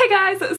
Hey guys!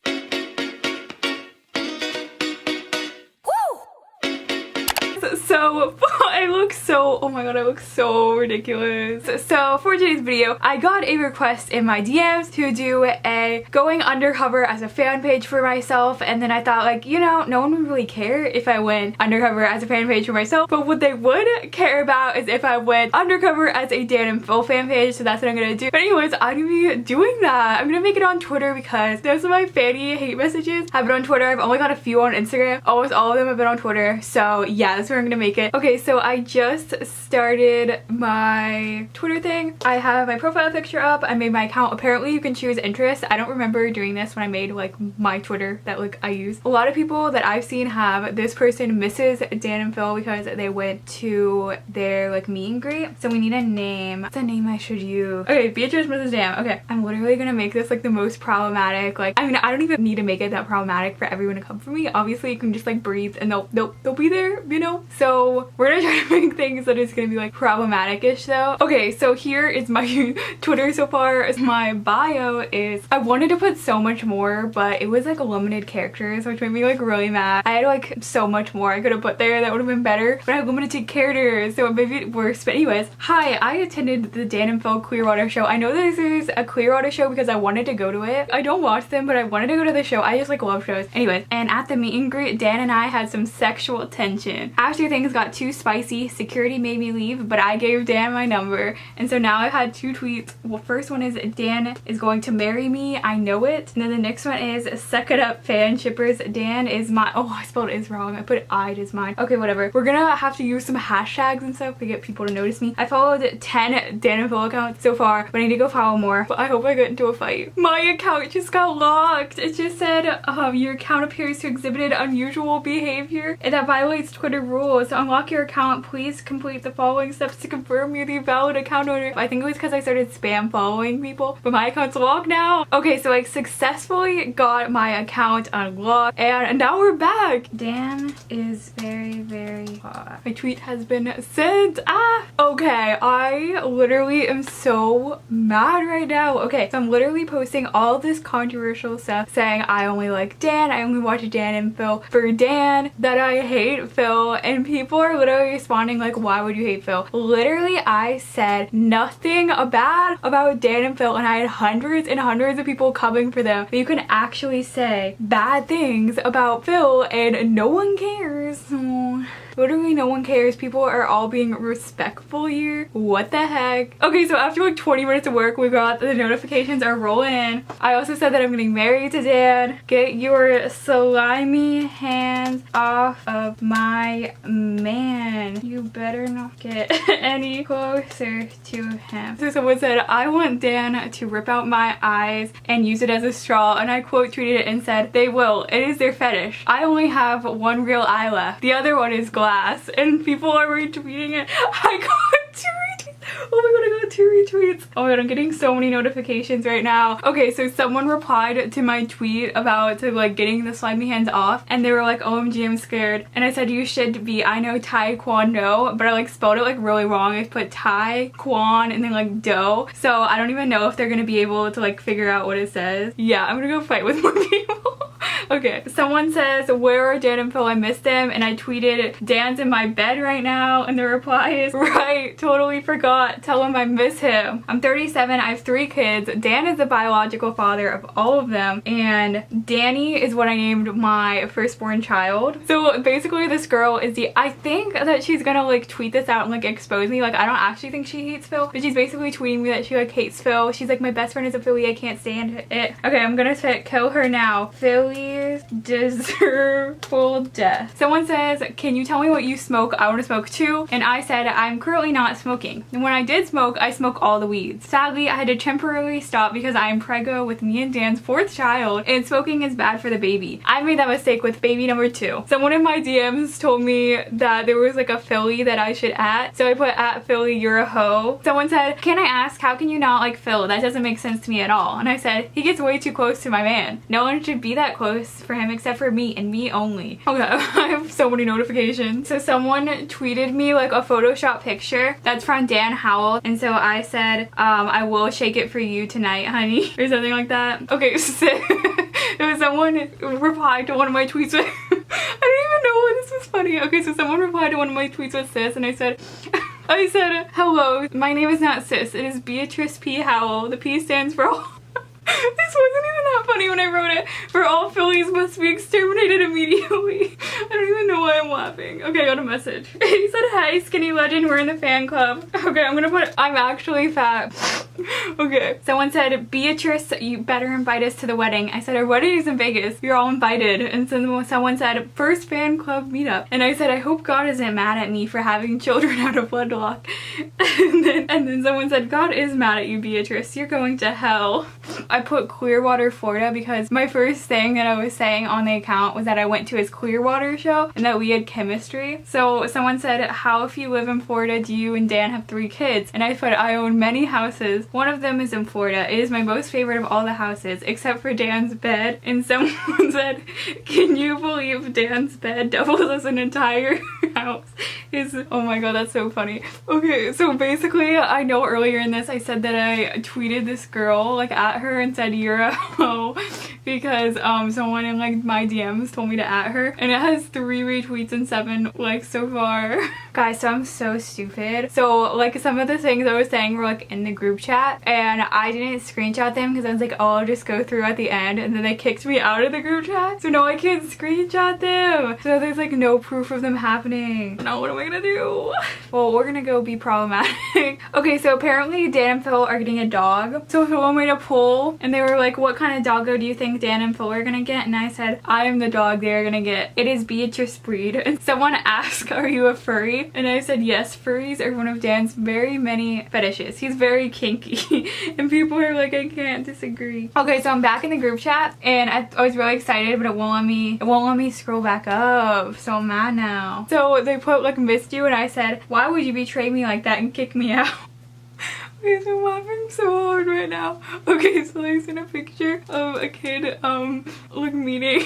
So I look so, oh my god, I look so ridiculous. So for today's video, I got a request in my DMs to do a going undercover as a fan page for myself, and then I thought, like, you know, no one would really care if I went undercover as a fan page for myself, but what they would care about is if I went undercover as a Dan and Phil fan page, so that's what I'm gonna do. But anyways, I'm gonna be doing that. I'm gonna make it on Twitter because those are my fanny hate messages have been on Twitter. I've only got a few on Instagram. Almost all of them have been on Twitter, so yeah, that's where I'm gonna make it. Okay, so I just started my Twitter thing. I have my profile picture up. I made my account. Apparently you can choose interests. I don't remember doing this when I made like my Twitter that like I use. A lot of people that I've seen have this person misses Dan and Phil because they went to their like meet and greet. So we need a name. What's a name I should use? Okay, Beatrice misses Dan. Okay, I'm literally gonna make this like the most problematic. Like, I mean, I don't even need to make it that problematic for everyone to come for me. Obviously you can just like breathe and they'll be there, you know? So we're gonna try to make things that is gonna be like problematic-ish though. Okay, so here is my Twitter so far. My bio is, I wanted to put so much more, but it was like limited characters, which made me like really mad. I had like so much more I could have put there that would have been better, but I had limited characters, so it made it worse. But anyways, hi, I attended the Dan and Phil Clearwater show. I know this is a Clearwater show because I wanted to go to it. I don't watch them, but I wanted to go to the show. I just like love shows. Anyways, and at the meet and greet, Dan and I had some sexual tension. After things got too spicy, security made me leave, but I gave Dan my number, and so now I've had two tweets. Well, first one is Dan is going to marry me, I know it, and then the next one is suck it up fan shippers, Dan is my, oh, I spelled is wrong, I put I'd as mine. Okay, whatever. We're gonna have to use some hashtags and stuff to get people to notice me. I followed 10 Dan and Phil accounts so far, but I need to go follow more, but I hope I get into a fight. My account just got locked. It just said your account appears to exhibit unusual behavior and that violates Twitter rules. To unlock your account, please complete the following steps to confirm you're the valid account owner. I think it was because I started spam following people, but my account's locked now. Okay, so I successfully got my account unlocked, and now we're back. Dan is very, very hot. My tweet has been sent. Okay, I literally am so mad right now. Okay, so I'm literally posting all this controversial stuff saying I only like Dan, I only watch Dan and Phil for Dan, that I hate Phil, and people are literally responding like, why would you hate Phil? Literally, I said nothing bad about Dan and Phil, and I had hundreds and hundreds of people coming for them. But you can actually say bad things about Phil and no one cares. Literally no one cares. People are all being respectful here. What the heck? Okay, so after like 20 minutes of work, we got the notifications are rolling in. I also said that I'm getting married to Dan. Get your slimy hands off of my man. You better not get any closer to him. So someone said, I want Dan to rip out my eyes and use it as a straw, and I quote tweeted it and said, they will. It is their fetish. I only have one real eye left. The other one is glass. And people are retweeting it. I got 2 retweets. Oh my god, I got 2 retweets. Oh my god, I'm getting so many notifications right now. Okay, so someone replied to my tweet about like getting the slimy hands off, and they were like, OMG, I'm scared. And I said, you should be. I know Taekwondo, but I like spelled it like really wrong. I put Tai Kwon and then like do. So I don't even know if they're gonna be able to like figure out what it says. Yeah, I'm gonna go fight with more people. Okay, someone says, where are Dan and Phil? I missed them. And I tweeted, Dan's in my bed right now. And the reply is, right, totally forgot. Tell him I miss him. I'm 37. I have 3 kids. Dan is the biological father of all of them. And Danny is what I named my firstborn child. So basically this girl is I think that she's gonna like tweet this out and like expose me. Like, I don't actually think she hates Phil, but she's basically tweeting me that she like hates Phil. She's like, my best friend is a Philly. I can't stand it. Okay, I'm gonna kill her now. Phillies deserve full death. Someone says, can you tell me what you smoke? I want to smoke too. And I said, I'm currently not smoking. And when I did smoke, I smoke all the weeds. Sadly, I had to temporarily stop because I am preggo with me and Dan's 4th child, and smoking is bad for the baby. I made that mistake with baby number 2. Someone in my DMs told me that there was like a Philly that I should at, so I put at Philly, you're a hoe. Someone said, can I ask, how can you not like Phil? That doesn't make sense to me at all. And I said, he gets way too close to my man. No one should be that close for him except for me and me only. Okay, I have so many notifications. So someone tweeted me like a Photoshop picture that's from Dan Howell, and so I said, I will shake it for you tonight, honey, or something like that. Okay, so someone replied to one of my tweets with I don't even know why this was funny. Okay, so someone replied to one of my tweets with sis, and I said, hello, my name is not sis, it is Beatrice P. Howell. The P stands for all. This wasn't even that funny when I wrote it. For all Phillies must be exterminated immediately. I don't even know why I'm laughing. Okay, I got a message. He said, hey, skinny legend, we're in the fan club. Okay, I'm gonna put, I'm actually fat. Okay. Someone said, Beatrice, you better invite us to the wedding. I said, our wedding is in Vegas. You're all invited. And so someone said, first fan club meetup. And I said, I hope God isn't mad at me for having children out of wedlock. And then someone said, God is mad at you, Beatrice. You're going to hell. I put Clearwater, Florida because my first thing that I was saying on the account was that I went to his Clearwater show and that we had chemistry. So someone said, how if you live in Florida do you and Dan have 3 kids? And I put, I own many houses. One of them is in Florida. It is my most favorite of all the houses except for Dan's bed. And someone said, can you believe Dan's bed doubles as an entire house? Oh my god, that's so funny. Okay, so basically I know earlier in this I said that I tweeted this girl like at her and said you're a hoe because someone in like my DMs told me to at her, and it has 3 retweets and 7 likes so far. Guys, so I'm so stupid. So like some of the things I was saying were like in the group chat and I didn't screenshot them because I was like, oh, I'll just go through at the end, and then they kicked me out of the group chat, so now I can't screenshot them. So there's like no proof of them happening. Now what am I gonna do? Well, we're gonna go be problematic. Okay, so apparently Dan and Phil are getting a dog. So Phil made a poll and they were like, what kind of doggo do you think Dan and Phil are gonna get? And I said, I am the dog they are gonna get. It is Beatrice breed. And someone asked, are you a furry? And I said, yes, furries are one of Dan's very many fetishes. He's very kinky. And people are like, I can't disagree. Okay, so I'm back in the group chat and I was really excited, but it won't let me scroll back up. So I'm mad now. So they put like missed you, and I said, why would you betray me like that and kick me out? Okay, so I'm laughing so hard right now. Okay, so I sent a picture of a kid like meeting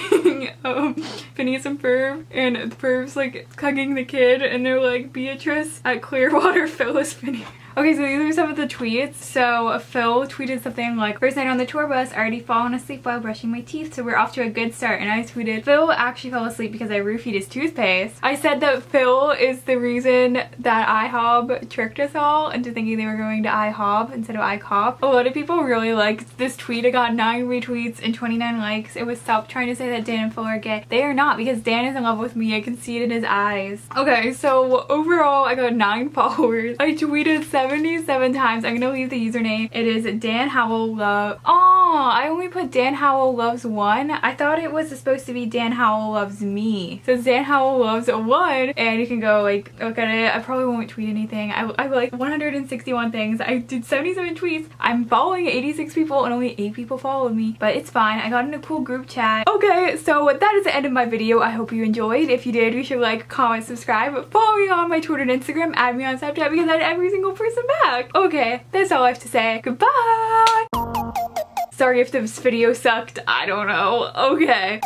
Phineas and Ferb, and Ferb's like hugging the kid and they're like, Beatrice at Clearwater, Phyllis, Phineas. Okay, so these are some of the tweets. So Phil tweeted something like, first night on the tour bus, already fallen asleep while brushing my teeth, so we're off to a good start. And I tweeted, Phil actually fell asleep because I roofied his toothpaste. I said that Phil is the reason that IHOB tricked us all into thinking they were going to IHOB instead of ICOP. A lot of people really liked this tweet. It got 9 retweets and 29 likes. It was stop trying to say that Dan and Phil are gay. They are not, because Dan is in love with me. I can see it in his eyes. Okay, so overall I got 9 followers. I tweeted 77 times. I'm gonna leave the username. It is Dan Howell Love. Oh, I only put Dan Howell Loves 1. I thought it was supposed to be Dan Howell Loves Me. So it's Dan Howell Loves 1, and you can go like look at it. I probably won't tweet anything. I like 161 things. I did 77 tweets. I'm following 86 people and only 8 people followed me, but it's fine. I got in a cool group chat. Okay, so that is the end of my video. I hope you enjoyed. If you did, you should like, comment, subscribe, follow me on my Twitter and Instagram, add me on Snapchat because I had every single person back. Okay, that's all I have to say. Goodbye! Sorry if this video sucked. I don't know. Okay.